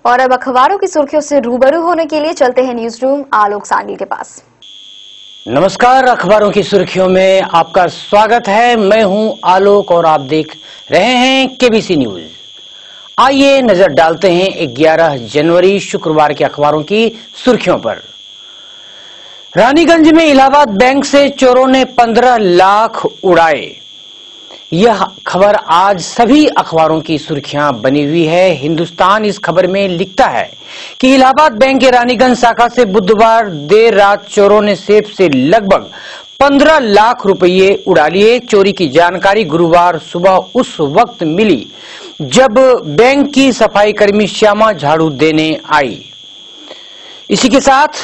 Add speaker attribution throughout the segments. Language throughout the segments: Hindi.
Speaker 1: और अब अखबारों की सुर्खियों से रूबरू होने के लिए चलते हैं न्यूज रूम आलोक सांगल के पास।
Speaker 2: नमस्कार, अखबारों की सुर्खियों में आपका स्वागत है। मैं हूं आलोक और आप देख रहे हैं केबीसी न्यूज। आइए नजर डालते हैं 11 जनवरी शुक्रवार के अखबारों की सुर्खियों पर। रानीगंज में इलाहाबाद बैंक से चोरों ने 15 लाख उड़ाए। यह खबर आज सभी अखबारों की सुर्खियां बनी हुई है। हिंदुस्तान इस खबर में लिखता है कि इलाहाबाद बैंक के रानीगंज शाखा से बुधवार देर रात चोरों ने सेफ से लगभग 15 लाख रुपये उड़ा लिए। चोरी की जानकारी गुरुवार सुबह उस वक्त मिली जब बैंक की सफाई कर्मी श्यामा झाड़ू देने आई। इसी के साथ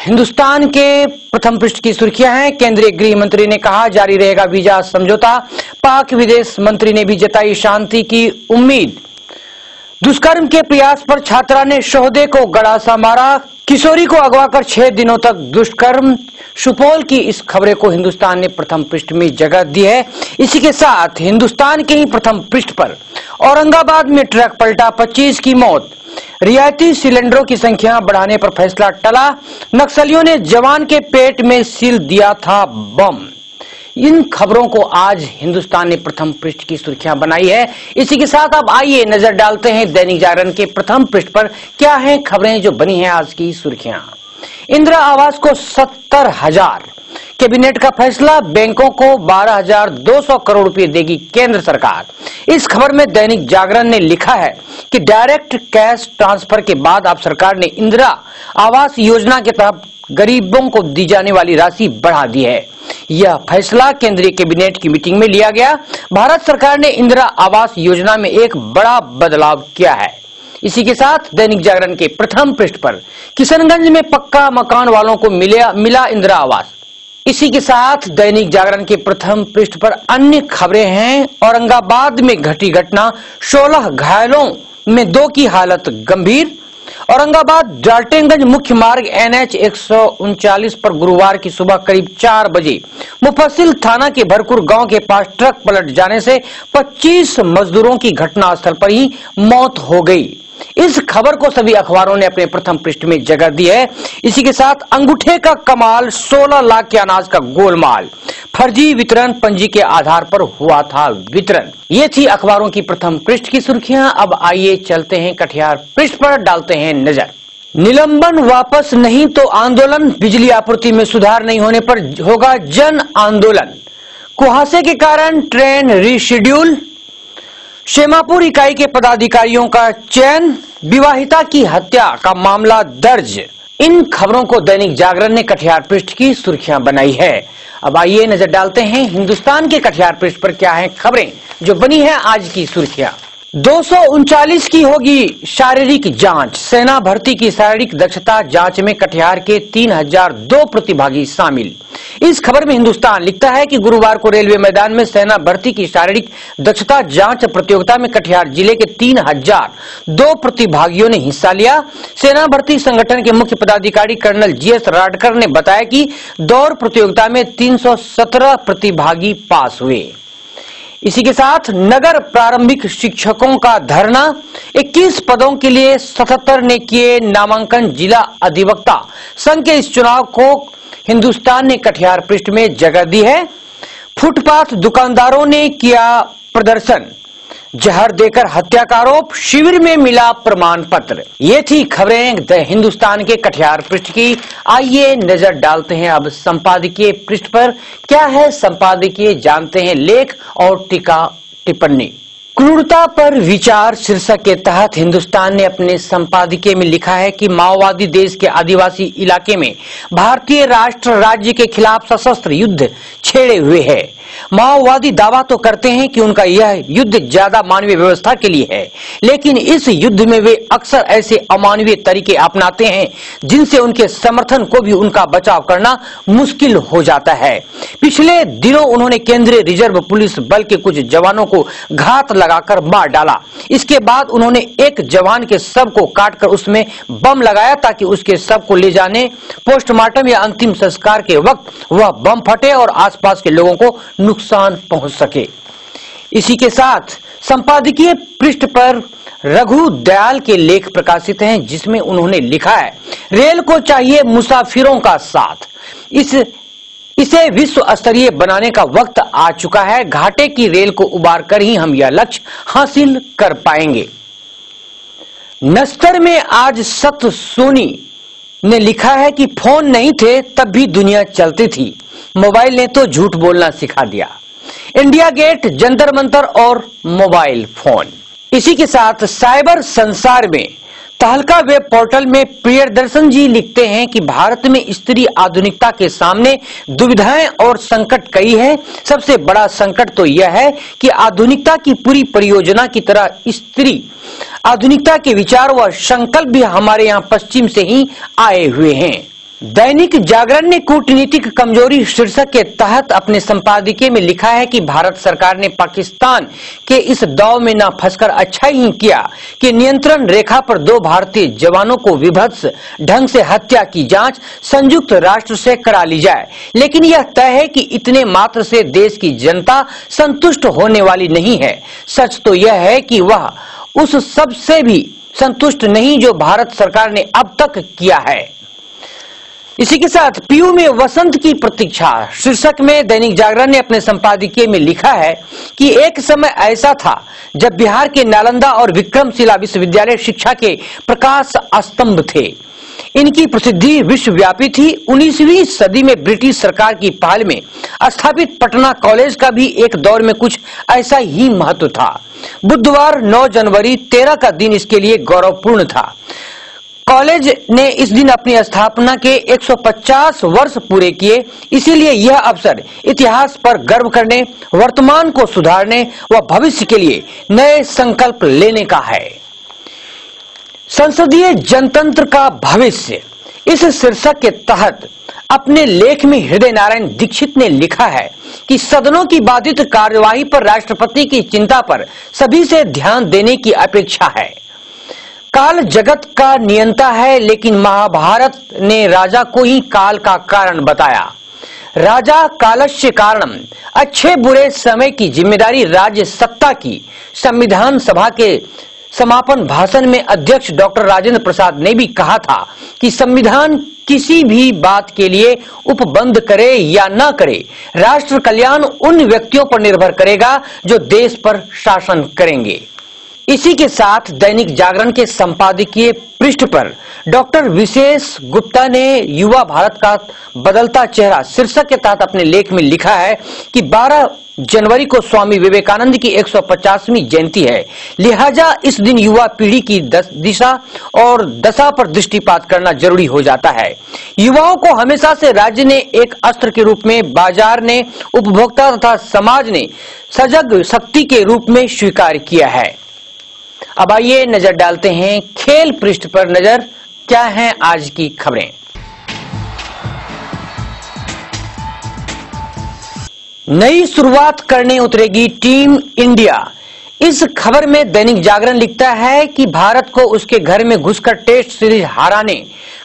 Speaker 2: हिंदुस्तान के प्रथम पृष्ठ की सुर्खियां हैं। केंद्रीय गृह मंत्री ने कहा जारी रहेगा वीजा समझौता। पाक विदेश मंत्री ने भी जताई शांति की उम्मीद। दुष्कर्म के प्रयास पर छात्रा ने शोहदे को गड़ासा मारा। किशोरी को अगवा कर 6 दिनों तक दुष्कर्म। सुपौल की इस खबरें को हिंदुस्तान ने प्रथम पृष्ठ में जगह दी है। इसी के साथ हिंदुस्तान के ही प्रथम पृष्ठ पर औरंगाबाद में ट्रक पलटा, 25 की मौत। रियायती सिलेंडरों की संख्या बढ़ाने पर फैसला टला। नक्सलियों ने जवान के पेट में सील दिया था बम। इन खबरों को आज हिंदुस्तान ने प्रथम पृष्ठ की सुर्खियां बनाई है। इसी के साथ अब आइए नजर डालते हैं दैनिक जागरण के प्रथम पृष्ठ पर क्या हैं खबरें जो बनी हैं आज की सुर्खियां। इंदिरा आवास को 70,000, कैबिनेट का फैसला। बैंकों को 12,200 करोड़ रुपए देगी केंद्र सरकार। इस खबर में दैनिक जागरण ने लिखा है कि डायरेक्ट कैश ट्रांसफर के बाद अब सरकार ने इंदिरा आवास योजना के तहत गरीबों को दी जाने वाली राशि बढ़ा दी है। यह फैसला केंद्रीय कैबिनेट की मीटिंग में लिया गया। भारत सरकार ने इंदिरा आवास योजना में एक बड़ा बदलाव किया है। इसी के साथ दैनिक जागरण के प्रथम पृष्ठ पर किशनगंज में पक्का मकान वालों को मिला इंदिरा आवास। इसी के साथ दैनिक जागरण के प्रथम पृष्ठ पर अन्य खबरें हैं। औरंगाबाद में घटी घटना, 16 घायलों में 2 की हालत गंभीर। औरंगाबाद डाल्टनगंज मुख्य मार्ग NH 139 पर गुरुवार की सुबह करीब 4 बजे मुफस्सिल थाना के भरपुर गांव के पास ट्रक पलट जाने से 25 मजदूरों की घटनास्थल पर ही मौत हो गई। इस खबर को सभी अखबारों ने अपने प्रथम पृष्ठ में जगह दी है। इसी के साथ अंगूठे का कमाल, 16 लाख के अनाज का गोलमाल, फर्जी वितरण पंजी के आधार पर हुआ था वितरण। ये थी अखबारों की प्रथम पृष्ठ की सुर्खियां। अब आइए चलते हैं कटिहार पृष्ठ पर, डालते हैं नजर। निलंबन वापस नहीं तो आंदोलन। बिजली आपूर्ति में सुधार नहीं होने पर होगा जन आंदोलन। कुहासे के कारण ट्रेन रीशेड्यूल। शेमापुर इकाई के पदाधिकारियों का चयन। विवाहिता की हत्या का मामला दर्ज। इन खबरों को दैनिक जागरण ने कटिहार पृष्ठ की सुर्खियां बनाई है। अब आइए नजर डालते हैं हिंदुस्तान के कटिहार पृष्ठ पर क्या हैं खबरें जो बनी है आज की सुर्खियां। 239 की होगी शारीरिक जांच। सेना भर्ती की शारीरिक दक्षता जांच में कटिहार के 3002 प्रतिभागी शामिल। इस खबर में हिंदुस्तान लिखता है कि गुरुवार को रेलवे मैदान में सेना भर्ती की शारीरिक दक्षता जांच प्रतियोगिता में कटिहार जिले के 3002 प्रतिभागियों ने हिस्सा लिया। सेना भर्ती संगठन के मुख्य पदाधिकारी कर्नल GS राडकर ने बताया कि दौड़ प्रतियोगिता में 317 प्रतिभागी पास हुए। इसी के साथ नगर प्रारंभिक शिक्षकों का धरना। 21 पदों के लिए 77 ने किए नामांकन। जिला अधिवक्ता संघ के इस चुनाव को हिंदुस्तान ने कटिहार पृष्ठ में जगह दी है। फुटपाथ दुकानदारों ने किया प्रदर्शन। जहर देकर हत्या का आरोप, शिविर में मिला प्रमाण पत्र। ये थी खबरें द हिंदुस्तान के कटिहार पृष्ठ की। आइए नजर डालते हैं अब संपादकीय पृष्ठ पर क्या है संपादकीय, जानते हैं लेख और टीका टिप्पणी। क्रूरता पर विचार शीर्षक के तहत हिंदुस्तान ने अपने संपादकीय में लिखा है कि माओवादी देश के आदिवासी इलाके में भारतीय राष्ट्र राज्य के खिलाफ सशस्त्र युद्ध छेड़े हुए है। माओवादी दावा तो करते हैं कि उनका यह युद्ध ज्यादा मानवीय व्यवस्था के लिए है, लेकिन इस युद्ध में वे अक्सर ऐसे अमानवीय तरीके अपनाते हैं जिनसे उनके समर्थन को भी उनका बचाव करना मुश्किल हो जाता है। पिछले दिनों उन्होंने केंद्रीय रिजर्व पुलिस बल के कुछ जवानों को घात लगाकर मार डाला। इसके बाद उन्होंने एक जवान के शव को काटकर उसमें बम लगाया ताकि उसके शव को ले जाने पोस्टमार्टम या अंतिम संस्कार के वक्त वह बम फटे और आसपास के लोगों को नुकसान पहुंच सके। इसी के साथ संपादकीय पृष्ठ पर रघु दयाल के लेख प्रकाशित हैं, जिसमें उन्होंने लिखा है, रेल को चाहिए मुसाफिरों का साथ। इसे विश्व स्तरीय बनाने का वक्त आ चुका है। घाटे की रेल को उबार कर ही हम यह लक्ष्य हासिल कर पाएंगे। नस्तर में आज सत सोनी ने लिखा है कि फोन नहीं थे तब भी दुनिया चलती थी, मोबाइल ने तो झूठ बोलना सिखा दिया। इंडिया गेट, जंतर मंतर और मोबाइल फोन। इसी के साथ साइबर संसार में तहलका वेब पोर्टल में प्रियदर्शन जी लिखते हैं कि भारत में स्त्री आधुनिकता के सामने दुविधाएं और संकट कई है। सबसे बड़ा संकट तो यह है कि आधुनिकता की पूरी परियोजना की तरह स्त्री आधुनिकता के विचार व संकल्प भी हमारे यहाँ पश्चिम से ही आए हुए हैं। दैनिक जागरण ने कूटनीतिक कमजोरी शीर्षक के तहत अपने संपादकीय में लिखा है कि भारत सरकार ने पाकिस्तान के इस दांव में न फंसकर अच्छा ही किया कि नियंत्रण रेखा पर 2 भारतीय जवानों को विभत्स ढंग से हत्या की जांच संयुक्त राष्ट्र से करा ली जाए। लेकिन यह तय है कि इतने मात्र से देश की जनता संतुष्ट होने वाली नहीं है। सच तो यह है कि वह उस सब से भी संतुष्ट नहीं जो भारत सरकार ने अब तक किया है। इसी के साथ पीयू में वसंत की प्रतीक्षा शीर्षक में दैनिक जागरण ने अपने संपादकीय में लिखा है कि एक समय ऐसा था जब बिहार के नालंदा और विक्रमशिला विश्वविद्यालय शिक्षा के प्रकाश स्तंभ थे। इनकी प्रसिद्धि विश्वव्यापी थी। 19वीं सदी में ब्रिटिश सरकार की पहल में स्थापित पटना कॉलेज का भी एक दौर में कुछ ऐसा ही महत्व था। बुधवार 9 जनवरी 13 का दिन इसके लिए गौरवपूर्ण था। कॉलेज ने इस दिन अपनी स्थापना के 150 वर्ष पूरे किए। इसीलिए यह अवसर इतिहास पर गर्व करने, वर्तमान को सुधारने व भविष्य के लिए नए संकल्प लेने का है। संसदीय जनतंत्र का भविष्य इस शीर्षक के तहत अपने लेख में हृदय नारायण दीक्षित ने लिखा है कि सदनों की बाधित कार्यवाही पर राष्ट्रपति की चिंता पर सभी से ध्यान देने की अपेक्षा है। काल जगत का नियंता है, लेकिन महाभारत ने राजा को ही काल का कारण बताया। राजा कालस्य कारणम, अच्छे बुरे समय की जिम्मेदारी राज्य सत्ता की। संविधान सभा के समापन भाषण में अध्यक्ष डॉक्टर राजेंद्र प्रसाद ने भी कहा था कि संविधान किसी भी बात के लिए उपबंध करे या न करे, राष्ट्र कल्याण उन व्यक्तियों पर निर्भर करेगा जो देश पर शासन करेंगे। इसी के साथ दैनिक जागरण के संपादकीय पृष्ठ पर डॉक्टर विशेष गुप्ता ने युवा भारत का बदलता चेहरा शीर्षक के तहत अपने लेख में लिखा है कि 12 जनवरी को स्वामी विवेकानंद की 150वीं जयंती है। लिहाजा इस दिन युवा पीढ़ी की दिशा और दशा पर दृष्टिपात करना जरूरी हो जाता है। युवाओं को हमेशा से राज्य ने एक अस्त्र के रूप में, बाजार ने, उपभोक्ता तथा समाज ने सजग शक्ति के रूप में स्वीकार किया है। अब आइए नजर डालते हैं खेल पृष्ठ पर नजर। क्या हैं आज की खबरें। नई शुरुआत करने उतरेगी टीम इंडिया। इस खबर में दैनिक जागरण लिखता है कि भारत को उसके घर में घुसकर टेस्ट सीरीज हराने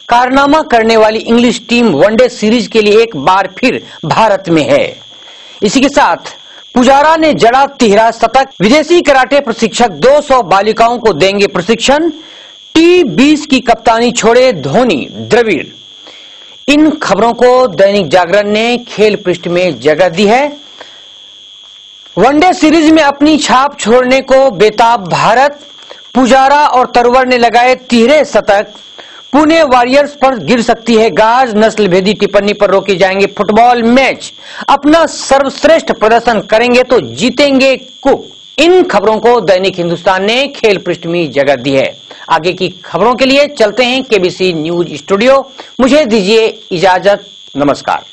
Speaker 2: कारनामा करने वाली इंग्लिश टीम वनडे सीरीज के लिए एक बार फिर भारत में है। इसी के साथ पुजारा ने जड़ा तिहरा शतक। विदेशी कराटे प्रशिक्षक 200 बालिकाओं को देंगे प्रशिक्षण। T20 की कप्तानी छोड़े धोनी, द्रविड़। इन खबरों को दैनिक जागरण ने खेल पृष्ठ में जगह दी है। वनडे सीरीज में अपनी छाप छोड़ने को बेताब भारत। पुजारा और तरवर ने लगाए तिहरे शतक। पुणे वॉरियर्स पर गिर सकती है गाज। नस्ल भेदी टिप्पणी पर रोके जाएंगे फुटबॉल मैच। अपना सर्वश्रेष्ठ प्रदर्शन करेंगे तो जीतेंगे कुप। इन खबरों को दैनिक हिंदुस्तान ने खेल पृष्ठ में जगह दी है। आगे की खबरों के लिए चलते हैं केबीसी न्यूज स्टूडियो। मुझे दीजिए इजाजत। नमस्कार।